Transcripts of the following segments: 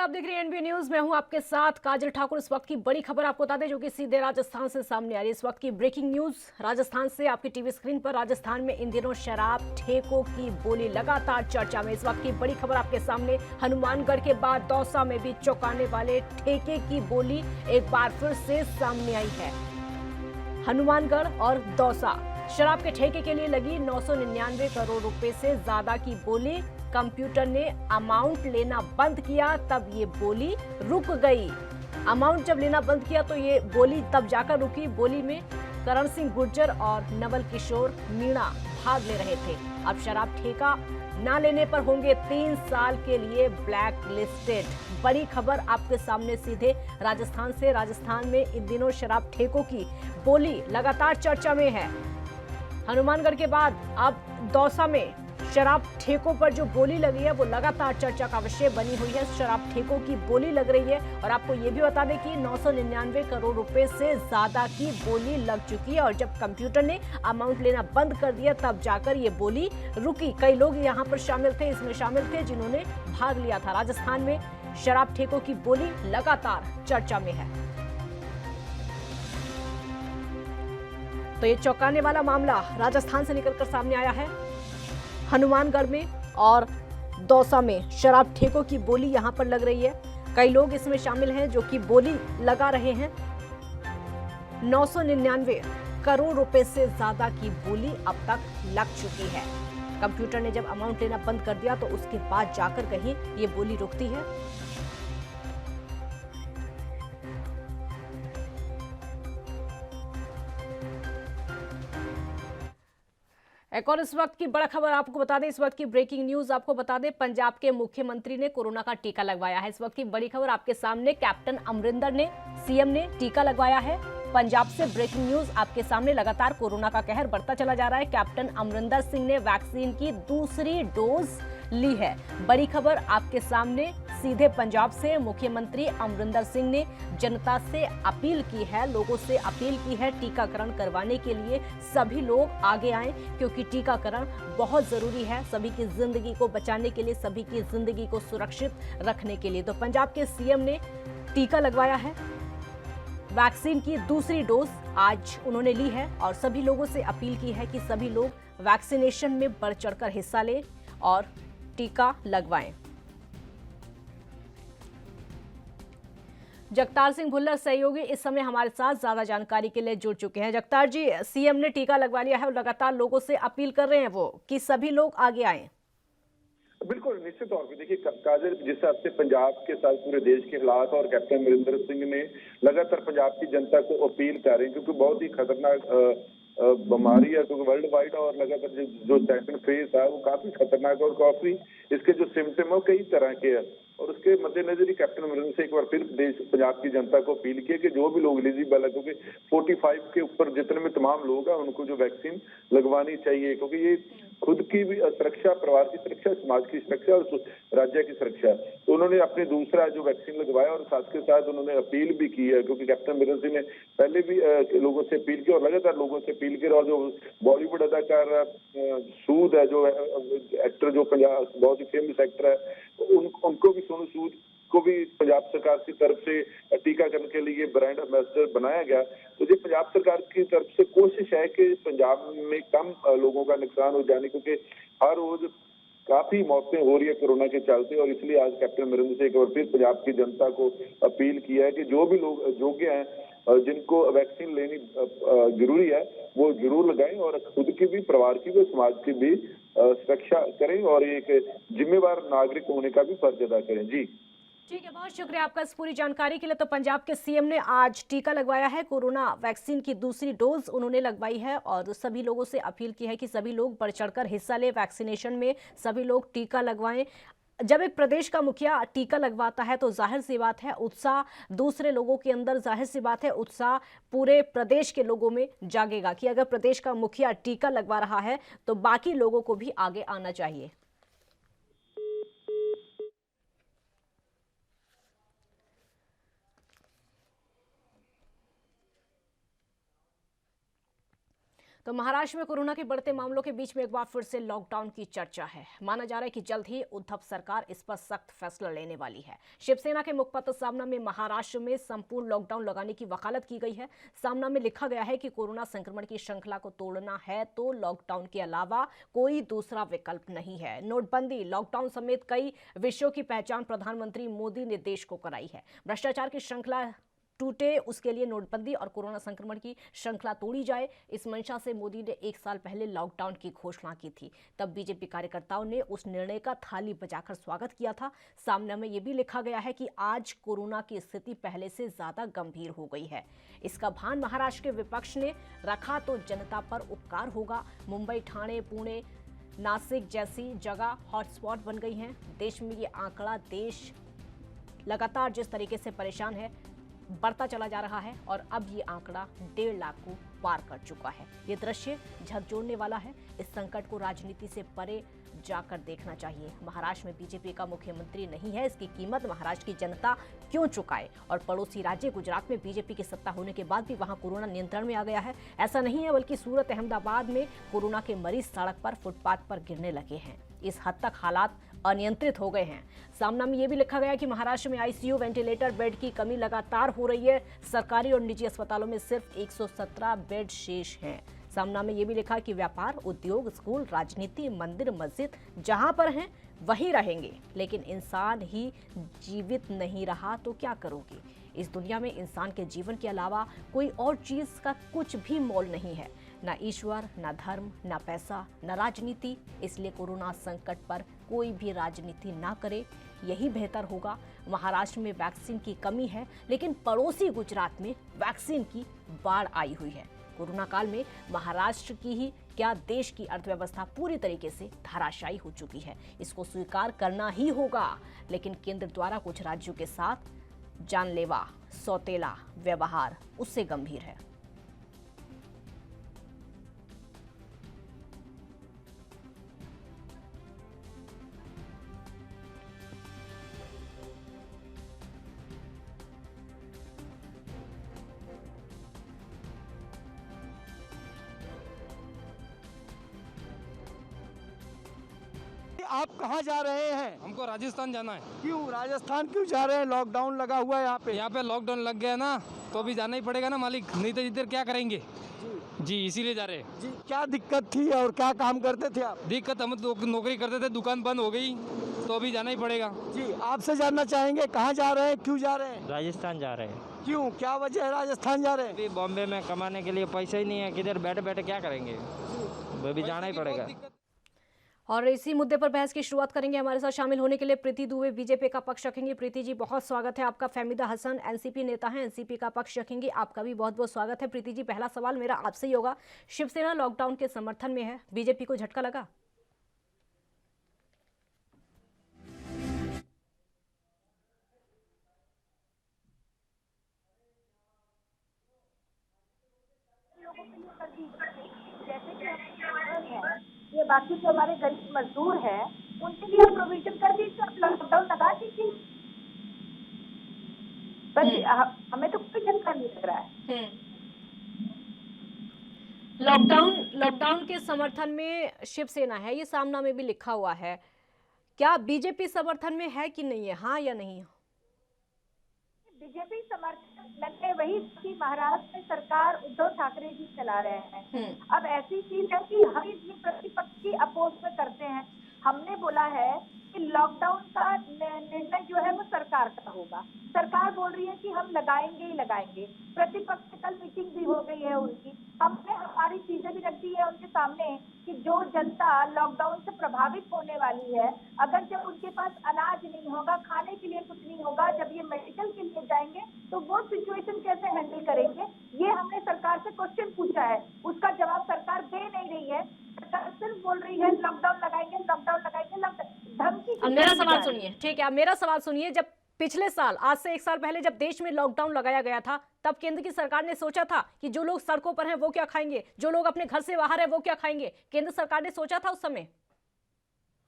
आप देख रहे हैं एनबी न्यूज। मैं हूं आपके साथ काजल ठाकुर। इस वक्त की बड़ी खबर आपको बता दें जो कि सीधे राजस्थान से सामने आ रही है। इस वक्त की ब्रेकिंग न्यूज राजस्थान से आपकी टीवी स्क्रीन पर। राजस्थान में इन दिनों शराब ठेकों की बोली लगातार चर्चा में। इस वक्त की बड़ी खबर आपके सामने। हनुमानगढ़ के बाद दौसा में भी चौंकाने वाले ठेके की बोली एक बार फिर से सामने आई है। हनुमानगढ़ और दौसा शराब के ठेके के लिए लगी 999 करोड़ रुपए से ज्यादा की बोली। कंप्यूटर ने अमाउंट लेना बंद किया तब ये बोली रुक गई। अमाउंट जब लेना बंद किया तो ये बोली तब जाकर रुकी। बोली में करण सिंह गुर्जर और नवल किशोर मीणा भाग ले रहे थे। अब शराब ठेका ना लेने पर होंगे 3 साल के लिए ब्लैक लिस्टेड। बड़ी खबर आपके सामने सीधे राजस्थान से। राजस्थान में इन दिनों शराब ठेकों की बोली लगातार चर्चा में है। हनुमानगढ़ के बाद अब दौसा में शराब ठेकों पर जो बोली लगी है वो लगातार चर्चा का विषय बनी हुई है। शराब ठेकों की बोली लग रही है और आपको ये भी बता दें कि 999 करोड़ रुपए से ज्यादा की बोली लग चुकी है। और जब कंप्यूटर ने अमाउंट लेना बंद कर दिया तब जाकर ये बोली रुकी। कई लोग यहाँ पर शामिल थे, इसमें शामिल थे जिन्होंने भाग लिया था। राजस्थान में शराब ठेकों की बोली लगातार चर्चा में है। तो ये चौंकाने वाला मामला राजस्थान से निकलकर सामने आया है। हनुमानगढ़ में और दौसा में शराब ठेकों की बोली यहां पर लग रही है। कई लोग इसमें शामिल हैं जो कि बोली लगा रहे हैं। 999 करोड़ रुपए से ज्यादा की बोली अब तक लग चुकी है। कंप्यूटर ने जब अमाउंट लेना बंद कर दिया तो उसके बाद जाकर कहीं ये बोली रुकती है। एक और इस वक्त की बड़ा खबर आपको बता दें। इस वक्त की ब्रेकिंग न्यूज आपको बता दें, पंजाब के मुख्यमंत्री ने कोरोना का टीका लगवाया है। इस वक्त की बड़ी खबर आपके सामने। कैप्टन अमरिंदर ने, सीएम ने टीका लगवाया है। पंजाब से ब्रेकिंग न्यूज आपके सामने। लगातार कोरोना का कहर बढ़ता चला जा रहा है। कैप्टन अमरिंदर सिंह ने वैक्सीन की दूसरी डोज ली है। बड़ी खबर आपके सामने सीधे पंजाब से। मुख्यमंत्री अमरिंदर सिंह ने जनता से अपील की है, लोगों से अपील की है टीकाकरण करवाने के लिए सभी लोग आगे आएं, क्योंकि टीकाकरण बहुत जरूरी है सभी की जिंदगी को बचाने के लिए, सभी की जिंदगी को सुरक्षित रखने के लिए। तो पंजाब के सीएम ने टीका लगवाया है। वैक्सीन की दूसरी डोज आज उन्होंने ली है और सभी लोगों से अपील की है कि सभी लोग वैक्सीनेशन में बढ़ चढ़कर हिस्सा लें और टीका लगवाएं। जगतार सिंह भुल्लर सहयोगी इस समय हमारे साथ ज्यादा जानकारी के लिए जुड़ चुके हैं। जगतार जी, सीएम ने टीका लगवा लिया है और लगातार लोगों से अपील कर रहे हैं वो कि सभी लोग आगे आएं। बिल्कुल, निश्चित तौर पे देखिए काजल, जिस हिसाब से पंजाब के साथ पूरे देश के हालात और कैप्टन अमरिंदर सिंह ने लगातार पंजाब की जनता को अपील कर रहे हैं, क्योंकि बहुत ही खतरनाक बीमारी है, क्योंकि वर्ल्ड वाइड और लगातार जो सेकंड फेज है वो काफी खतरनाक है और काफी इसके जो सिम्टम है कई तरह के हैं। और उसके मद्देनजर ही कैप्टन अमरिंदर से एक बार फिर देश पंजाब की जनता को अपील की है कि जो भी लोग एलिजिबल है, क्योंकि 45 के ऊपर जितने भी तमाम लोग हैं उनको जो वैक्सीन लगवानी चाहिए, क्योंकि ये खुद की भी सुरक्षा, परिवार की सुरक्षा, समाज की सुरक्षा और राज्य की सुरक्षा। तो उन्होंने अपने दूसरा जो वैक्सीन लगवाया और साथ के साथ उन्होंने अपील भी की है, क्योंकि कैप्टन अमरिंदर सिंह ने पहले भी लोगों से अपील की और लगातार लोगों से अपील की। और जो बॉलीवुड अदाकार सूद है, जो एक्टर, जो पंजाब बहुत ही फेमस एक्टर है, उनको भी, सोनू सूद को भी पंजाब सरकार की तरफ से टीकाकरण के लिए ब्रांड एम्बेसडर बनाया गया। तो ये पंजाब सरकार की तरफ से कोशिश है कि पंजाब में कम लोगों का नुकसान हो जाने, क्योंकि हर रोज काफी मौतें हो रही है कोरोना के चलते। और इसलिए आज कैप्टन अमरिंदर से एक बार फिर पंजाब की जनता को अपील किया है कि जो भी लोग योग्य हैं, जिनको वैक्सीन लेनी जरूरी है, वो जरूर लगाएं और खुद की भी, परिवार की भी, समाज की भी सुरक्षा करें और एक जिम्मेवार नागरिक होने का भी फर्ज अदा करें। जी ठीक है, बहुत शुक्रिया आपका इस पूरी जानकारी के लिए। तो पंजाब के सीएम ने आज टीका लगवाया है। कोरोना वैक्सीन की दूसरी डोज उन्होंने लगवाई है और सभी लोगों से अपील की है कि सभी लोग बढ़ चढ़कर हिस्सा लें वैक्सीनेशन में, सभी लोग टीका लगवाएं। जब एक प्रदेश का मुखिया टीका लगवाता है तो जाहिर सी बात है उत्साह दूसरे लोगों के अंदर, जाहिर सी बात है उत्साह पूरे प्रदेश के लोगों में जागेगा कि अगर प्रदेश का मुखिया टीका लगवा रहा है तो बाकी लोगों को भी आगे आना चाहिए। तो महाराष्ट्र में कोरोना के बढ़ते मामलों के बीच में एक बार फिर से लॉकडाउन की चर्चा है। माना जा रहा है कि जल्द ही उद्धव सरकार इस पर सख्त फैसला लेने वाली है। शिवसेना के मुखपत्र सामना में महाराष्ट्र में संपूर्ण लॉकडाउन लगाने की वकालत की गई है। सामना में लिखा गया है कि कोरोना संक्रमण की श्रृंखला को तोड़ना है तो लॉकडाउन के अलावा कोई दूसरा विकल्प नहीं है। नोटबंदी, लॉकडाउन समेत कई विषयों की पहचान प्रधानमंत्री मोदी ने देश को कराई है। भ्रष्टाचार की श्रृंखला टूटे, उसके लिए नोटबंदी और कोरोना संक्रमण की श्रृंखला तोड़ी जाए, इस मंशा से मोदी ने 1 साल पहले लॉकडाउन की घोषणा की थी। तब बीजेपी कार्यकर्ताओं ने उस निर्णय का थाली बजाकर स्वागत किया था। सामने में यह भी लिखा गया है कि आज कोरोना की स्थिति पहले से ज्यादा गंभीर हो गई है। इसका भान महाराष्ट्र के विपक्ष ने रखा तो जनता पर उपकार होगा। मुंबई, ठाणे, पुणे, नासिक जैसी जगह हॉटस्पॉट बन गई हैं। देश में ये आंकड़ा देश लगातार जिस तरीके से परेशान है बढ़ता चला जा रहा है और अब ये आंकड़ा 1.5 लाख को पार कर चुका है। ये दृश्य झकझोरने वाला है। इस संकट को राजनीति से परे जाकर देखना चाहिए। महाराष्ट्र में बीजेपी का मुख्यमंत्री नहीं है, इसकी कीमत महाराष्ट्र की जनता क्यों चुकाए? और पड़ोसी राज्य गुजरात में बीजेपी की सत्ता होने के बाद भी वहां कोरोना नियंत्रण में आ गया है। ऐसा नहीं है, बल्कि सूरत, अहमदाबाद में कोरोना के मरीज सड़क पर, फुटपाथ पर गिरने लगे हैं। इस हद तक हालात अनियंत्रित हो गए हैं। सामना में यह भी लिखा गया कि महाराष्ट्र में आईसीयू, वेंटिलेटर, बेड की कमी लगातार हो रही है। सरकारी और निजी अस्पतालों में सिर्फ 117 बेड शेष हैं। सामना में यह भी लिखा कि व्यापार, उद्योग, स्कूल, राजनीति, मंदिर, मस्जिद जहां पर हैं वहीं रहेंगे, लेकिन इंसान ही जीवित नहीं रहा तो क्या करोगे? इस दुनिया में इंसान के जीवन के अलावा कोई और चीज का कुछ भी मोल नहीं है, ना ईश्वर, ना धर्म, ना पैसा, ना राजनीति। इसलिए कोरोना संकट पर कोई भी राजनीति ना करे, यही बेहतर होगा। महाराष्ट्र में वैक्सीन की कमी है, लेकिन पड़ोसी गुजरात में वैक्सीन की बाढ़ आई हुई है। कोरोना काल में महाराष्ट्र की ही क्या देश की अर्थव्यवस्था पूरी तरीके से धराशायी हो चुकी है। इसको स्वीकार करना ही होगा, लेकिन केंद्र द्वारा कुछ राज्यों के साथ जानलेवा, सौतेला व्यवहार उससे गंभीर है। आप कहाँ जा रहे हैं? हमको राजस्थान जाना है। क्यों राजस्थान क्यों जा रहे हैं? लॉकडाउन लगा हुआ है यहाँ पे लॉकडाउन लग गया ना, तो अभी जाना ही पड़ेगा ना मालिक, नहीं तो इधर क्या करेंगे जी, इसीलिए जा रहे हैं। जी, क्या दिक्कत थी और क्या काम करते थे आप? दिक्कत, हम तो नौकरी करते थे, दुकान बंद हो गई, तो अभी जाना ही पड़ेगा। जी, आपसे जानना चाहेंगे कहाँ जा रहे हैं, क्यों जा रहे हैं? राजस्थान जा रहे हैं। क्यों, क्या वजह है राजस्थान जा रहे हैं? अभी बॉम्बे में कमाने के लिए पैसे ही नहीं है, किधर बैठे बैठे क्या करेंगे, अभी जाना ही पड़ेगा। और इसी मुद्दे पर बहस की शुरुआत करेंगे। हमारे साथ शामिल होने के लिए प्रीति दुबे बीजेपी का पक्ष रखेंगे। प्रीति जी, बहुत स्वागत है आपका। फहमीदा हसन एनसीपी नेता हैं, एनसीपी का पक्ष रखेंगे, आपका भी बहुत बहुत स्वागत है। प्रीति जी, पहला सवाल मेरा आपसे ही होगा। शिवसेना लॉकडाउन के समर्थन में है, बीजेपी को झटका लगा? ये बाकी जो हमारे गरीब मजदूर हैं उनके लिए प्रोविजन कर दीजिए, आप लॉकडाउन लगा दीजिए। बस हमें तो कोई झटका नहीं लग रहा है। लॉकडाउन के समर्थन में शिवसेना है, ये सामना में भी लिखा हुआ है। क्या बीजेपी समर्थन में है कि नहीं है, हाँ या नहीं? बीजेपी समर्थन मैंने वही कि महाराष्ट्र में सरकार उद्धव ठाकरे जी चला रहे हैं। अब ऐसी चीज है कि हम इसमें प्रतिपक्ष की अपोज में करते हैं। हमने बोला है कि लॉकडाउन का निर्णय जो है वो सरकार का होगा। सरकार बोल रही है कि हम लगाएंगे ही लगाएंगे। प्रतिपक्ष से कल मीटिंग भी हो गई है उनकी, हमने हमारी चीजें भी रख दी है उनके सामने कि जो जनता लॉकडाउन से प्रभावित होने वाली है, अगर जब उनके पास अनाज नहीं होगा, खाने के लिए कुछ नहीं होगा, जब ये मेडिकल के लिए जाएंगे तो वो सिचुएशन कैसे हैंडल करेंगे, ये हमने सरकार से क्वेश्चन पूछा है। उसका जवाब सरकार दे नहीं रही है। सरकार सिर्फ बोल रही है लॉकडाउन लगाएंगे, लॉकडाउन लगाएंगे, धमकी। अब मेरा सवाल सुनिए, ठीक है, अब मेरा सवाल सुनिए। जब पिछले साल, आज से 1 साल पहले जब देश में लॉकडाउन लगाया गया था, तब केंद्र की सरकार ने सोचा था कि जो लोग सड़कों पर हैं वो क्या खाएंगे, जो लोग अपने घर से बाहर हैं वो क्या खाएंगे? केंद्र सरकार ने सोचा था उस समय?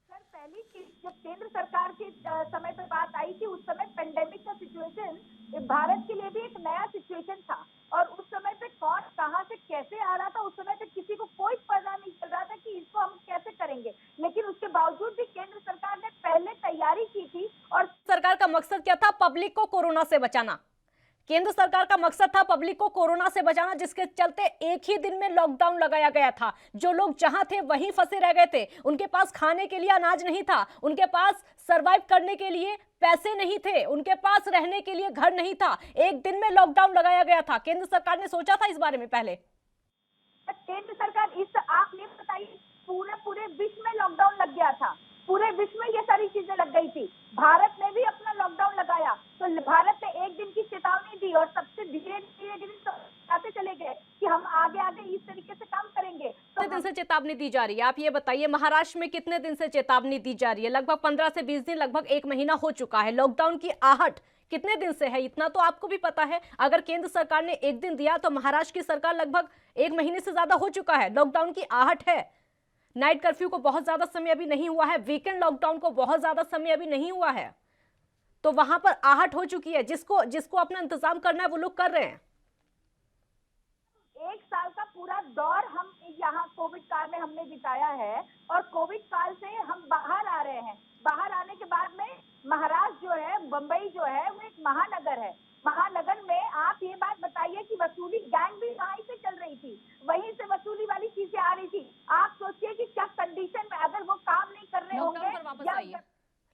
सर, पहली जब केंद्र सरकार के समय पर बात आई थी, उस समय पेंडेमिक का सिचुएशन भारत के लिए भी एक नया सिचुएशन था और उस समय पे कौन कहां से कैसे आ रहा था, उस समय तक किसी को कोई पता नहीं चल रहा था कि इसको हम कैसे करेंगे। लेकिन उसके बावजूद भी केंद्र सरकार ने पहले तैयारी की थी। और सरकार का मकसद क्या था? पब्लिक को कोरोना से बचाना। केंद्र सरकार का मकसद था पब्लिक को कोरोना से बचाना, जिसके चलते एक ही दिन में लॉकडाउन लगाया गया था। जो लोग जहां थे वहीं फंसे रह गए थे, उनके पास खाने के लिए अनाज नहीं था, उनके पास सरवाइव करने के लिए पैसे नहीं थे, उनके पास रहने के लिए घर नहीं था। एक दिन में लॉकडाउन लगाया गया था। केंद्र सरकार ने सोचा था इस बारे में पहले? केंद्र सरकार आप नहीं बताइए, पूरे विश्व में लॉकडाउन लग गया था। पूरे विश्व में ये सारी चीजें लग गई थी। भारत ने भी अपना लॉकडाउन लगाया, तो भारत ने एक दिन की चेतावनी दी और सबसे धीरे धीरे चले गए कि हम आगे इस तरीके से काम करेंगे। कितने दिन से चेतावनी दी जा रही है, आप ये बताइए? महाराष्ट्र में कितने दिन से चेतावनी दी जा रही है? लगभग 15 से 20 दिन, लगभग 1 महीना हो चुका है। लॉकडाउन की आहट कितने दिन से है, इतना तो आपको भी पता है। अगर केंद्र सरकार ने एक दिन दिया तो महाराष्ट्र की सरकार लगभग 1 महीने से ज्यादा हो चुका है। लॉकडाउन की आहट है। नाइट कर्फ्यू को बहुत ज्यादा समय अभी नहीं हुआ है, वीकेंड लॉकडाउन को बहुत ज्यादा समय अभी नहीं हुआ है, तो वहां पर आहट हो चुकी है। जिसको अपना इंतजाम करना है वो लोग कर रहे हैं। 1 साल का पूरा दौर हम यहाँ कोविड काल में हमने बिताया है और कोविड काल से हम बाहर आ रहे हैं। बाहर आने के बाद में महाराष्ट्र जो है, बंबई जो है, वो एक महानगर है। महानगर में आप ये बात बताइए कि वसूली गैंग भी वहीं से चल रही थी, वहीं से वसूली वाली चीजें आ रही थी। आप सोचिए कि क्या कंडीशन में अगर वो काम नहीं कर रहे होंगे।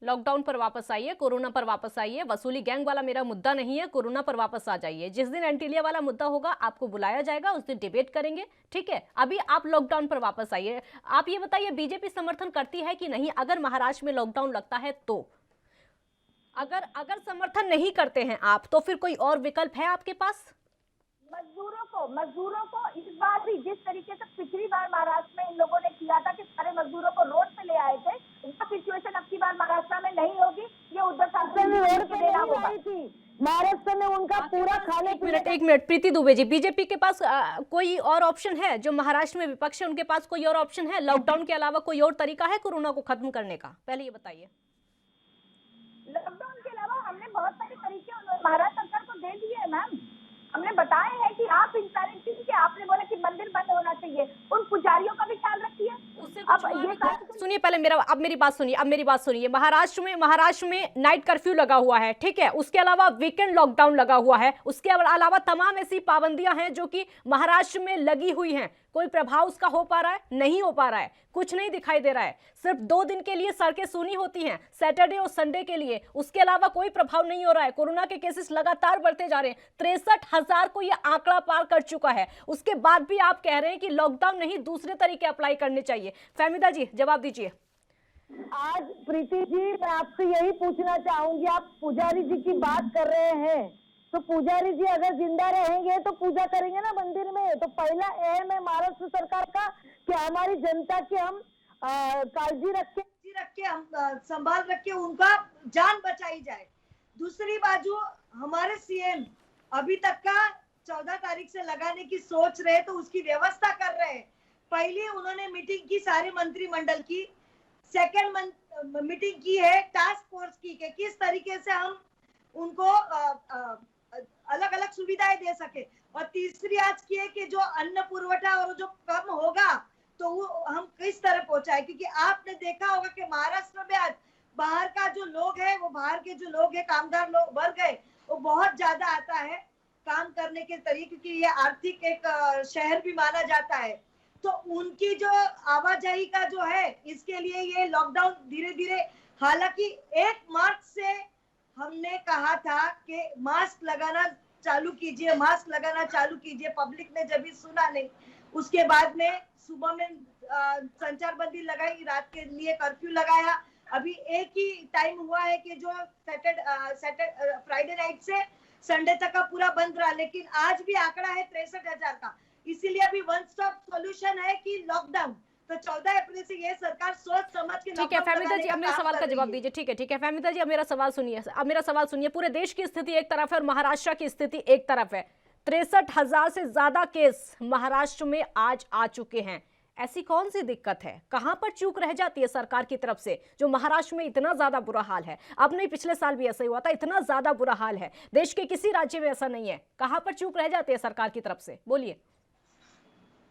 लॉकडाउन पर वापस आइए, कोरोना पर वापस आइए। वसूली गैंग वाला मेरा मुद्दा नहीं है, कोरोना पर वापस आ जाइए। जिस दिन एंटीलिया वाला मुद्दा होगा आपको बुलाया जाएगा, उस दिन डिबेट करेंगे, ठीक है? अभी आप लॉकडाउन पर वापस आइए। आप ये बताइए, बीजेपी समर्थन करती है कि नहीं अगर महाराष्ट्र में लॉकडाउन लगता है तो? अगर समर्थन नहीं करते हैं आप, तो फिर कोई और विकल्प है आपके पास? मजदूरों को इस बार भी जिस तरीके से पिछली बार महाराष्ट्र में इन लोगों ने किया था कि सारे मजदूरों को रोड पे ले आए थे, वो सिचुएशन अब की बार महाराष्ट्र में नहीं होगी। ये उद्धव ठाकरे ने रोड पे देना होगा। महाराष्ट्र में उनका पूरा खाने एक मिनट प्रीति दुबे जी, बीजेपी के पास कोई और ऑप्शन है? जो महाराष्ट्र में विपक्ष है उनके पास कोई और ऑप्शन है? लॉकडाउन के अलावा कोई और तरीका है कोरोना को खत्म करने का? पहले ये बताइए। लॉकडाउन के अलावा हमने बहुत सारे तरीके महाराष्ट्र सरकार को दे दिए हैं मैम। हमने बताया है कि आप इन सारी चीज के, आपने बोला कि मंदिर बंद होना चाहिए, उन पुजारियों का भी ख्याल रखिए। अब ये सुनिए, पहले अब मेरी बात सुनिए। महाराष्ट्र में नाइट कर्फ्यू लगा हुआ है, ठीक है? उसके अलावा वीकेंड लॉकडाउन लगा हुआ है। उसके अलावा तमाम ऐसी पाबंदियां हैं जो कि महाराष्ट्र में लगी हुई हैं। कोई प्रभाव उसका हो पा रहा है? नहीं हो पा रहा है, कुछ नहीं दिखाई दे रहा है। सिर्फ 2 दिन के लिए सड़कें सूनी होती हैं, सैटरडे और संडे के लिए। उसके अलावा कोई प्रभाव नहीं हो रहा है। कोरोना के केसेस लगातार बढ़ते जा रहे हैं। 63,000 को यह आंकड़ा पार कर चुका है। उसके बाद भी आप कह रहे हैं कि लॉकडाउन नहीं, दूसरे तरीके अप्लाई करने चाहिए। फहमीदा जी, जवाब दीजिए। आज प्रीति जी, मैं आपसे यही पूछना चाहूंगी, आप पुजारी जी की बात कर रहे हैं, तो पुजारी जी अगर जिंदा रहेंगे तो पूजा करेंगे ना मंदिर में। तो पहला एम है महाराष्ट्र सरकार का कि हमारी जनता की हम काळजी रख के हम संभाल रख के उनका जान बचाई जाए। दूसरी बाजू हमारे सीएम अभी तक का 14 तारीख से लगाने की सोच रहे, तो उसकी व्यवस्था कर रहे हैं। पहले उन्होंने मीटिंग की सारे मंत्रिमंडल की, सेकेंड मीटिंग की है टास्क फोर्स की, कि किस तरीके से हम उनको अलग अलग सुविधाएं दे सके। और तीसरी आज की है कि जो अन्न पुरवठा और जो कम होगा तो वो हम किस तरह पहुंचाए, क्योंकि आपने देखा होगा कि महाराष्ट्र में आज बाहर का जो लोग है, वो बाहर के जो लोग है, कामगार लोग वर्ग है, वो बहुत ज्यादा आता है काम करने के तरीके, क्योंकि ये आर्थिक एक शहर भी माना जाता है। तो उनकी जो आवाजाही का जो है, इसके लिए ये लॉकडाउन धीरे धीरे, हालांकि 1 मार्च से हमने कहा था कि मास्क लगाना चालू कीजिए, पब्लिक ने जब भी सुना नहीं। उसके बाद में सुबह में संचार बंदी लगाई, रात के लिए कर्फ्यू लगाया। अभी एक ही टाइम हुआ है कि जो फ्राइडे नाइट से संडे तक का पूरा बंद रहा, लेकिन आज भी आंकड़ा है 63,000 का। इसीलिए अभी वन स्टॉप सॉल्यूशन है कि लॉकडाउन। तो 14 अप्रैल से ये सरकार सोच समझ के, ठीक है फहमीदा जी, अब मेरे सवाल का जवाब दीजिए। ठीक है फहमीदा जी, अब मेरा सवाल सुनिए। पूरे देश की स्थिति एक तरफ है और महाराष्ट्र की स्थिति एक तरफ है। 63,000 से ज्यादा केस महाराष्ट्र में आज आ चुके हैं। ऐसी कौन सी दिक्कत है, कहां पर चूक रह जाती है सरकार की तरफ से, जो महाराष्ट्र में इतना ज्यादा बुरा हाल है? अब नहीं, पिछले साल भी ऐसा ही हुआ था, इतना ज्यादा बुरा हाल है, देश के किसी राज्य में ऐसा नहीं है। कहां पर चूक रह जाती है सरकार की तरफ से, बोलिए।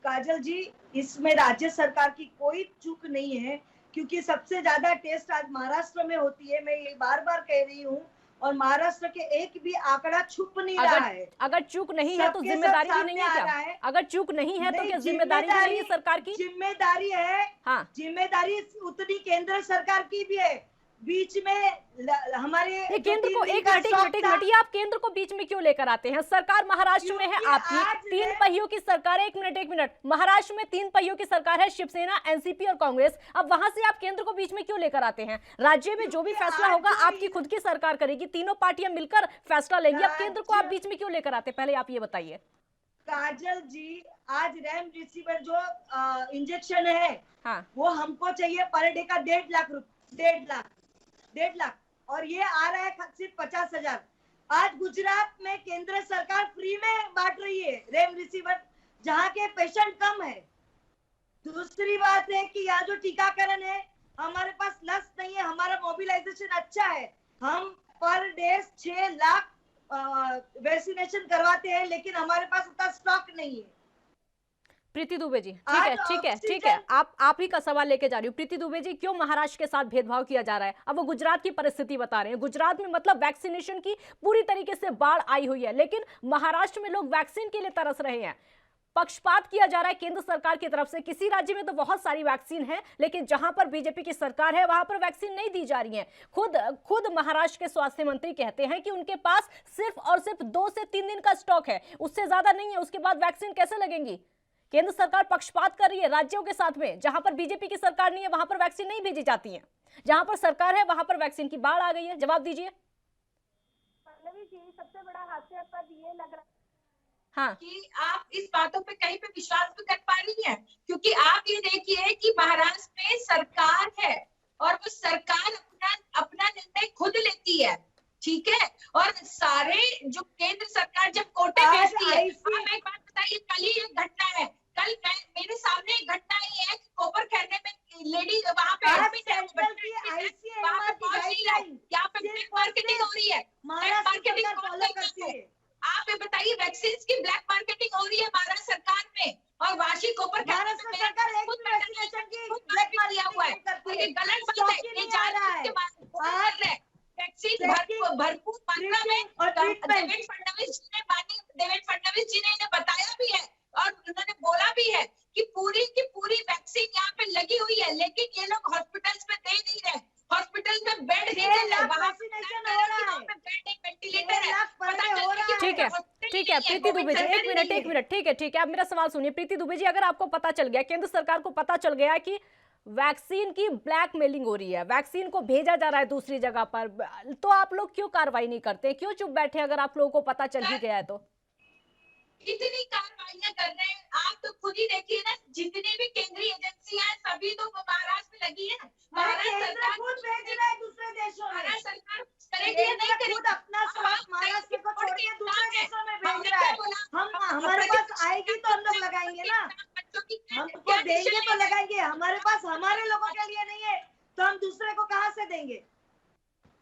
काजल जी, इसमें राज्य सरकार की कोई चूक नहीं है, क्योंकि सबसे ज्यादा टेस्ट आज महाराष्ट्र में होती है। मैं ये बार बार कह रही हूँ, और महाराष्ट्र के एक भी आंकड़ा छुप नहीं रहा है। अगर चूक नहीं है तो सबके सब जिम्मेदारी भी सामने नहीं है आ क्या? रहा है। अगर चूक नहीं है तो नहीं, क्या जिम्मेदारी भी नहीं है सरकार की? जिम्मेदारी है। हाँ। जिम्मेदारी उतनी केंद्र सरकार की भी है। बीच में हमारे ये केंद्र को एक मिनट ये आप केंद्र को बीच में क्यों लेकर आते हैं? सरकार महाराष्ट्र में है आपकी, 3 पहियों की सरकार है। एक मिनट, महाराष्ट्र में 3 पहियों की सरकार है, शिवसेना, एनसीपी और कांग्रेस। अब वहां से आप केंद्र को बीच में क्यों लेकर आते हैं? राज्य में जो भी फैसला होगा आपकी खुद की सरकार करेगी, तीनों पार्टियां मिलकर फैसला लेंगी। अब केंद्र को आप बीच में क्यों लेकर आते हैं, पहले आप ये बताइए। काजल जी, आज रेमडेसिविर जो इंजेक्शन है, हाँ, वो हमको चाहिए पर डे का 1.5 लाख, और ये आ रहा है सिर्फ 50,000। आज गुजरात में केंद्र सरकार फ्री में बांट रही है रेमडेसिविर, जहाँ के पेशेंट कम है। दूसरी बात है कि यहाँ जो टीकाकरण है, हमारे पास लस नहीं है, हमारा मोबिलाइजेशन अच्छा है। हम पर डे 6 लाख वैक्सीनेशन करवाते हैं, लेकिन हमारे पास उतना स्टॉक नहीं है। प्रीति दुबे जी, ठीक है, आप ही का सवाल लेके जा रही हूँ। प्रीति दुबे जी, क्यों महाराष्ट्र के साथ भेदभाव किया जा रहा है? अब वो गुजरात की परिस्थिति बता रहे हैं। गुजरात में मतलब वैक्सीनेशन की पूरी तरीके से बाढ़ आई हुई है, लेकिन महाराष्ट्र में लोग वैक्सीन के लिए तरस रहे हैं। पक्षपात किया जा रहा है केंद्र सरकार की तरफ से। किसी राज्य में तो बहुत सारी वैक्सीन है, लेकिन जहां पर बीजेपी की सरकार है वहां पर वैक्सीन नहीं दी जा रही है। खुद महाराष्ट्र के स्वास्थ्य मंत्री कहते हैं कि उनके पास सिर्फ और सिर्फ 2 से 3 दिन का स्टॉक है, उससे ज्यादा नहीं है। उसके बाद वैक्सीन कैसे लगेंगी? केंद्र सरकार पक्षपात कर रही है राज्यों के साथ में। जहां पर बीजेपी की सरकार नहीं है वहां पर वैक्सीन नहीं भेजी जाती है, जहां पर सरकार है वहां पर वैक्सीन की बाढ़ आ गई है। जवाब दीजिए। पल्लवी जी, सबसे बड़ा हास्यास्पद ये लग रहा है हाँ, कि आप इस बातों पे कहीं पे विश्वास भी कर पा रही हैं, क्योंकि आप ये देखिए कि महाराष्ट्र में सरकार है और वो सरकार अपना निर्णय खुद लेती है, ठीक है। और सारे जो केंद्र सरकार जब कोटे भेजती है, आप एक बात बताइए, कल ही एक घटना है, कल मेरे सामने एक घटना ही है कि कोपर खैरने में लेडी वहां पे एडमिट है, वहां पे पहुंच नहीं रहा है, यहाँ पे ब्लैक मार्केटिंग हो रही है। ब्लैक मार्केटिंग फॉलो करती है। आप ये बताइए, वैक्सीन की ब्लैक मार्केटिंग हो रही है महाराष्ट्र सरकार में, और वाशी कोपर महाराष्ट्र सरकार खुद वैक्सीनेशन की ब्लैक मार दिया हुआ है। तो ये गलत बात है, ये जान के बाद वैक्सीन भरपूर मात्रा में देवेंद्र फडणवीस जी ने इन्हें बताया भी है, और उन्होंने बोला भी है कि पूरी की पूरी वैक्सीन यहाँ पे लगी हुई है, लेकिन ये लोग हॉस्पिटल्स में दे नहीं रहे। हॉस्पिटल में बेड नहीं दे रहे, वैक्सीनेशन हो रहा है, बेड एक वेंटिलेटर है। ठीक है प्रीति दुबे जी, एक मिनट, ठीक है। आप मेरा सवाल सुनिए। प्रीति दुबे जी, अगर आपको पता चल गया, केंद्र सरकार को पता चल गया कि वैक्सीन की ब्लैकमेलिंग हो रही है, वैक्सीन को भेजा जा रहा है दूसरी जगह पर, तो आप लोग क्यों कार्रवाई नहीं करते? क्यों चुप बैठे अगर आप लोगों को पता चल ही गया है तो? इतनी कार्रवाइयां कर रहे हैं, आप तो खुद ही देखिए ना, जितनी भी केंद्रीय एजेंसियां हैं सभी तो महाराष्ट्र में लगी है। महाराष्ट्र सरकार खुद भेज रहा है दूसरे देशों में, महाराष्ट्र सरकार करेगी या नहीं करेगी? अपना स्वास्थ्य महाराष्ट्र को छोड़ के दूसरे देशों में भेज रहा है। हम हमारे पास आएगी तो हम लोग लगाएंगे ना, हमको देंगे तो लगाएंगे। हमारे पास हमारे लोगों के लिए नहीं है तो हम दूसरे को कहाँ से देंगे?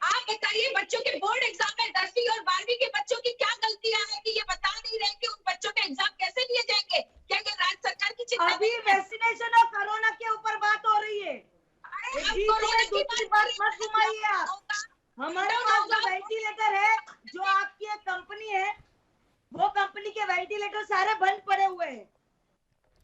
आप बताइए, बच्चों के बोर्ड एग्जाम में 10वीं और 12वीं के बच्चों की क्या गलतियां हैं कि ये बता नहीं रहे कि उन बच्चों के एग्जाम कैसे लिए जाएंगे? क्या ये राज्य सरकार की चिंता? अभी वैक्सीनेशन और कोरोना के ऊपर बात हो रही है, दूसरी बात मत घुमाइए आप। हमारे पास जो वेंटिलेटर है, जो आपकी एक कंपनी है, वो कंपनी के वेंटिलेटर सारे बंद पड़े हुए हैं।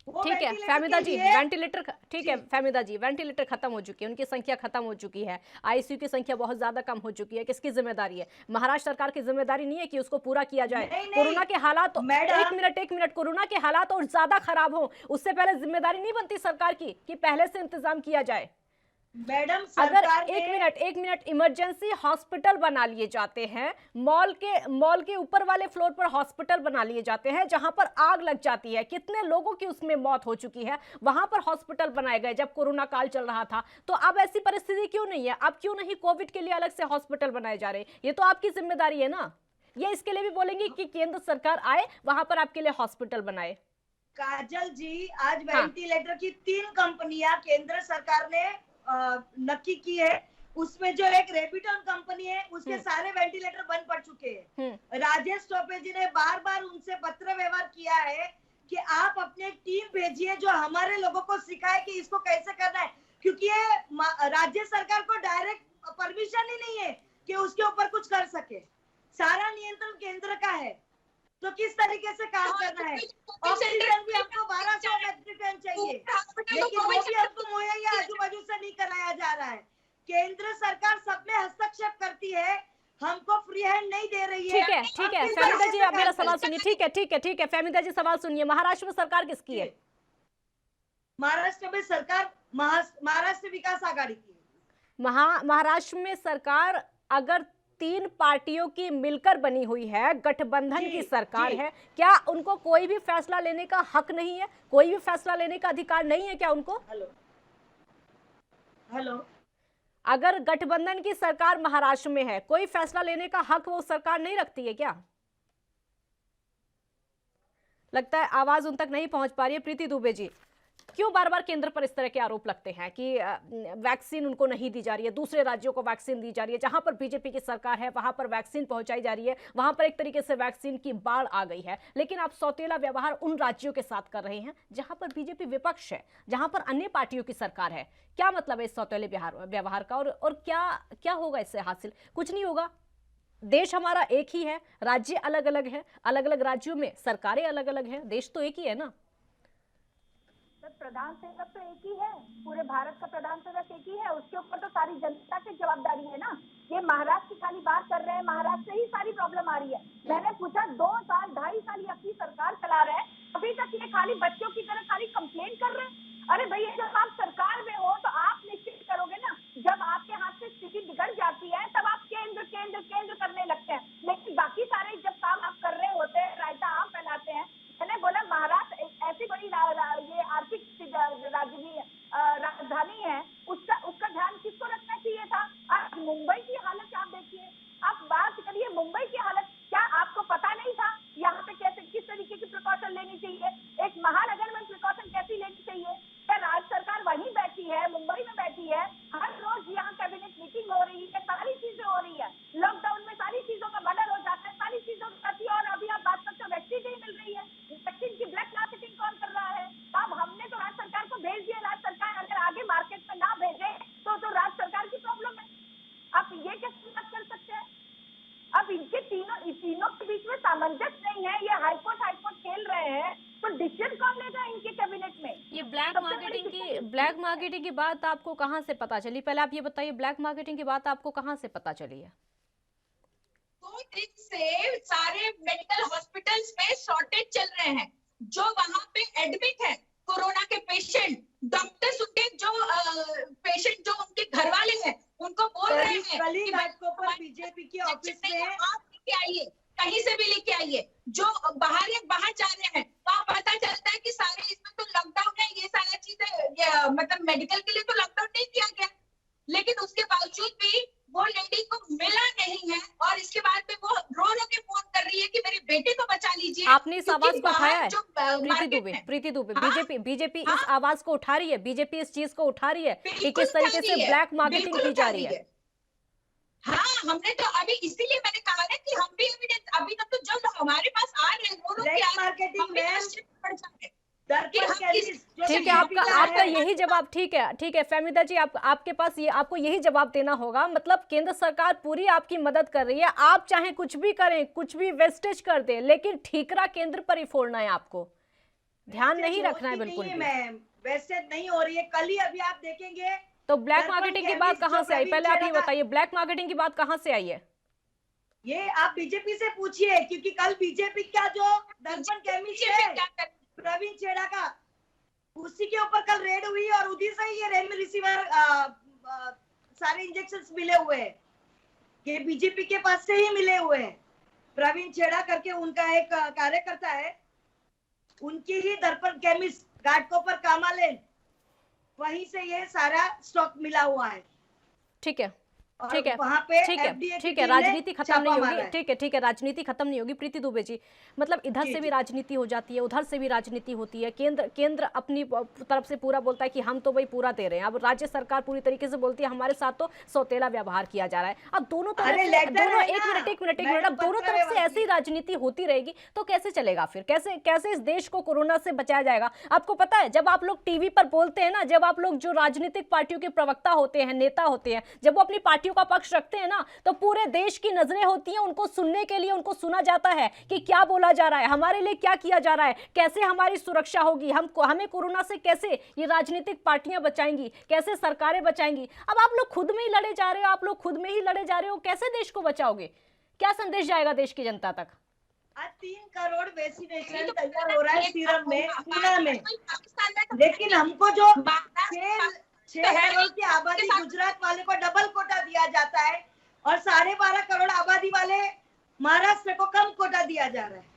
ठीक है फहमीदा जी, वेंटिलेटर, ठीक है फहमीदा जी, वेंटिलेटर खत्म हो चुकी है, उनकी संख्या खत्म हो चुकी है, आईसीयू की संख्या बहुत ज्यादा कम हो चुकी है। किसकी जिम्मेदारी है? महाराष्ट्र सरकार की जिम्मेदारी नहीं है कि उसको पूरा किया जाए? कोरोना के हालात, एक मिनट, कोरोना के हालात और ज्यादा खराब हो, उससे पहले जिम्मेदारी नहीं बनती सरकार की कि पहले से इंतजाम किया जाए? मैडम, अगर एक मिनट इमरजेंसी हॉस्पिटल बना लिए जाते हैं, मॉल के ऊपर वाले फ्लोर पर हॉस्पिटल बना लिए जाते हैं, जहां पर आग लग जाती है, कितने लोगों की उसमें मौत हो चुकी है, वहां पर हॉस्पिटल बनाए गए जब कोरोना काल चल रहा था। तो अब ऐसी परिस्थिति क्यों नहीं है? अब क्यों नहीं कोविड के लिए अलग से हॉस्पिटल बनाए जा रहे? ये तो आपकी जिम्मेदारी है ना। ये इसके लिए भी बोलेंगे कि केंद्र सरकार आए, वहां पर आपके लिए हॉस्पिटल बनाए। काजल जी, आज वेंटिलेटर की 3 कंपनियां केंद्र सरकार ने नक्की की है। उसमें जो एक रेपिटॉन कंपनी है, उसके सारे वेंटिलेटर बंद पड़ चुके हैं। राजेश टोपे जी ने बार बार उनसे पत्र व्यवहार किया है कि आप अपने एक टीम भेजिए जो हमारे लोगों को सिखाए कि इसको कैसे करना है, क्योंकि ये राज्य सरकार को डायरेक्ट परमिशन ही नहीं है कि उसके ऊपर कुछ कर सके। सारा नियंत्रण केंद्र का है, तो किस तरीके से काम करना है। ऑक्सीजन भी हमको 1200 मेट्रिक टन चाहिए, लेकिन वो भी हमको मुहैया आजू बाजू से नहीं कराया जा रहा है। केंद्र सरकार सब में हस्तक्षेप करती है, हमको फ्री हैंड नहीं दे रही है। ठीक है फहमीदा जी, आप मेरा सवाल सुनिए। ठीक है फहमीदा जी, सवाल सुनिए। महाराष्ट्र में सरकार किसकी है? महाराष्ट्र में सरकार महाराष्ट्र विकास आघाड़ी की है। महाराष्ट्र में सरकार अगर 3 पार्टियों की मिलकर बनी हुई है, गठबंधन की सरकार है, क्या उनको कोई भी फैसला लेने का हक नहीं है? कोई भी फैसला लेने का अधिकार नहीं है क्या उनको? हेलो, अगर गठबंधन की सरकार महाराष्ट्र में है, कोई फैसला लेने का हक वो सरकार नहीं रखती है क्या? लगता है आवाज उन तक नहीं पहुंच पा रही है। प्रीति दुबे जी, क्यों बार बार केंद्र पर इस तरह के आरोप लगते हैं कि वैक्सीन उनको नहीं दी जा रही है, दूसरे राज्यों को वैक्सीन दी जा रही है? जहां पर बीजेपी की सरकार है वहां पर वैक्सीन पहुंचाई जा रही है, वहां पर एक तरीके से वैक्सीन की बाढ़ आ गई है, लेकिन आप सौतेला व्यवहार उन राज्यों के साथ कर रहे हैं जहां पर बीजेपी विपक्ष है, जहां पर अन्य पार्टियों की सरकार है। क्या मतलब है इस सौतेले व्यवहार का, और क्या होगा इससे हासिल? कुछ नहीं होगा। देश हमारा एक ही है, राज्य अलग अलग है, अलग अलग राज्यों में सरकारें अलग अलग हैं, देश तो एक ही है ना। प्रधान सेवक तो एक ही है, पूरे भारत का प्रधान सेवक एक ही है, उसके ऊपर तो सारी जनता की जवाबदारी है ना। ये महाराष्ट्र की खाली बात कर रहे हैं, महाराष्ट्र से ही सारी प्रॉब्लम आ रही है। मैंने पूछा 2 साल 2.5 साल ये अपनी सरकार चला रहे हैं, अभी तक ये खाली बच्चों की तरह खाली कंप्लेन कर रहे हैं। अरे भैया, जब आप सरकार में हो तो आप निश्चित करोगे ना। जब आपके हाथ से स्थिति बिगड़ जाती है तब आप केंद्र केंद्र केंद्र करने लगते हैं, लेकिन बाकी सारे जब काम आप कर रहे होते हैं, रायता आप फैलाते हैं। मैंने बोला महाराष्ट्र ऐसी बड़ी ये आर्थिक राजधानी है, उसका ध्यान किसको रखना चाहिए था? आज मुंबई की हालत आप देखिए, आप बात करिए मुंबई की हालत। क्या आपको पता नहीं था यहाँ पे कैसे किस तरीके की प्रिकॉशन लेनी चाहिए? एक महानगर में प्रिकॉशन कैसी लेनी चाहिए? क्या राज्य सरकार वहीं बैठी है, मुंबई में बैठी है? हर रोज यहाँ कैबिनेट मीटिंग हो रही है, सारी चीजें हो रही है। लॉकडाउन में सारी चीजों का बदल हो जाता है, सारी चीजों की। और अभी आप बात करते हो वैक्सीन नहीं मिल रही है, वैक्सीन की ब्लैक मार्केटिंग कौन कर रहा है? अब हमने तो राज्य सरकार को भेज दिया, राज्य सरकार अगर आगे मार्केट में ना भेजे तो राज्य सरकार की प्रॉब्लम है। आप ये कैसे बात कर सकते हैं? अब इनके तीनों के बीच में सामंजस्य नहीं है, ये हाईकोर्ट खेल रहे हैं, तो डिसीजन कौन लेगा इनके कैबिनेट में? ये ब्लैक मार्केटिंग की बात आपको कहां से पता चली? पहले आप ये बताइए, ब्लैक मार्केटिंग की बात आपको कहां से पता चली है? 2 दिन से सारे मेडिकल हॉस्पिटल्स में शॉर्टेज चल रहे हैं। जो वहां पे एडमिट है कोरोना के पेशेंट, डॉक्टर्स उनके जो पेशेंट जो उनके घर वाले हैं उनको बोल रहे हैं कि बीजेपी के ऑफिस में आप लेके आइए, कहीं से भी लेके आइए। जो बाहर जा रहे हैं वहाँ पता चलता है कि सारे इसमें तो लॉकडाउन है, ये सारा चीजें मतलब मेडिकल के लिए तो लॉकडाउन नहीं किया गया, लेकिन उसके बावजूद भी वो लेडी को मिला नहीं है। और इसके बाद में वो रो के फोन कर रही है कि मेरे बेटे को बचा लीजिए। आपने इस आवाज को उठाया है प्रीति दुबे? बीजेपी इस आवाज को उठा रही है, बीजेपी इस चीज को उठा रही है कि किस तरीके से ब्लैक मार्केटिंग की जा रही है। हाँ, हमने तो अभी इसीलिए मैंने कहा ना कि हम भी अभी तक तो जो हमारे पास आ रहे हैं वो मार्केटिंग में ठीक है, आपका यही जवाब। ठीक है फहमीदा जी, आपके पास आपको यही जवाब देना होगा। मतलब केंद्र सरकार पूरी आपकी मदद कर रही है, आप चाहे कुछ भी करें, कुछ भी वेस्टेज कर दे, लेकिन ठीकरा केंद्र पर ही फोड़ना है, आपको ध्यान नहीं रखना है बिल्कुल भी। वेस्टेज नहीं हो रही है, कल ही अभी आप देखेंगे। तो ब्लैक मार्केटिंग की बात कहां से आई? पहले आप ये बताइए, ब्लैक मार्केटिंग की बात कहां से आई है? ये आप बीजेपी से पूछिए, क्योंकि कल बीजेपी का जो दर्पण केमिस्ट है प्रवीण छेड़ा का, उसी के ऊपर कल रेड हुई और उसी से ही ये रेमडेसिविर सारे इंजेक्शंस मिले हुए हैं, ये बीजेपी के पास से ही मिले हुए हैं। प्रवीण छेड़ा करके उनका एक कार्यकर्ता है, उनकी ही दर्पण केमिस्ट घाटकोपर कामालेन, वहीं से ये सारा स्टॉक मिला हुआ है। ठीक है, और ठीक है, वहाँ पे ठीक है, FDA की ठीक है, टीम ने राजनीति खत्म छापा नहीं मारा होगी, है। ठीक है, राजनीति खत्म नहीं होगी प्रीति दुबे जी। मतलब इधर जी, से भी जी। राजनीति हो जाती है, उधर से भी राजनीति होती है। केंद्र अपनी तरफ से पूरा बोलता है कि हम तो भाई पूरा दे रहे हैं, अब राज्य सरकार पूरी तरीके से बोलती है हमारे साथ तो सौतेला व्यवहार किया जा रहा है। अब दोनों तरफ अरे से लेटर दोनों है एक ना, मिनट एक मिनट एक मैं मिनट तो अब दोनों पत्र तरफ से व्यवस्था- ऐसी ही राजनीति होती रहेगी तो कैसे चलेगा फिर? कैसे इस देश को कोरोना से बचाया जाएगा? आपको पता है जब आप लोग टीवी पर बोलते हैं ना, जब आप लोग जो राजनीतिक पार्टियों के प्रवक्ता होते हैं, नेता होते हैं, जब वो अपनी पार्टियों का पक्ष रखते हैं ना, तो पूरे देश की नजरें होती हैं उनको सुनने के लिए, उनको सुना जाता है कि क्या बोला जा रहा है, हमारे लिए क्या किया जा रहा है, कैसे हमारी सुरक्षा होगी, हमें कोरोना से कैसे ये राजनीतिक पार्टियां बचाएंगी, कैसे सरकारें बचाएंगी। अब आप लोग खुद में ही लड़े जा रहे हो, आप लोग खुद में ही लड़े जा रहे हो, कैसे देश को बचाओगे? क्या संदेश जाएगा देश की जनता तक? आज 3 करोड़ वैक्सीनेशन तैयार हो रहा है सीरम में, पूना में, लेकिन हमको जो 6 करोड़ की आबादी गुजरात वाले को डबल कोटा दिया जाता है और 12.5 करोड़ आबादी वाले महाराष्ट्र को कम कोटा दिया जा रहा है।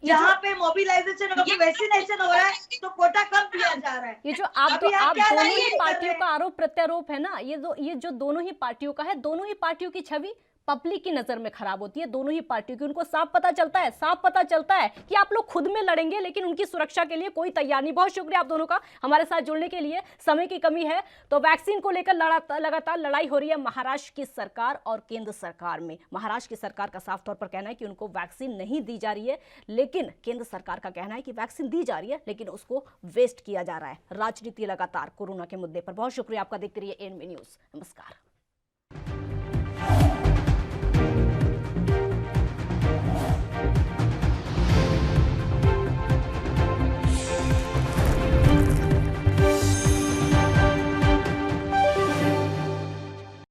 जहाँ पे मोबिलाइजेशन और वैक्सीनेशन हो रहा है तो कोटा कम दिया जा रहा है। ये जो आप अभी आप क्या दोनों नहीं ही कर पार्टियों रहे? का आरोप प्रत्यारोप है ना, ये जो दोनों ही पार्टियों का है, दोनों ही पार्टियों की छवि पब्लिक की नजर में खराब होती है। दोनों ही पार्टियों की उनको साफ पता चलता है कि आप लोग खुद में लड़ेंगे लेकिन उनकी सुरक्षा के लिए कोई तैयार नहीं। बहुत शुक्रिया आप दोनों का हमारे साथ जुड़ने के लिए, समय की कमी है। तो वैक्सीन को लेकर लगातार लड़ाई हो रही है महाराष्ट्र की सरकार और केंद्र सरकार में। महाराष्ट्र की सरकार का साफ तौर पर कहना है कि उनको वैक्सीन नहीं दी जा रही है, लेकिन केंद्र सरकार का कहना है कि वैक्सीन दी जा रही है लेकिन उसको वेस्ट किया जा रहा है। राजनीति लगातार कोरोना के मुद्दे पर। बहुत शुक्रिया आपका, देखते रहिए एएनबी न्यूज। नमस्कार।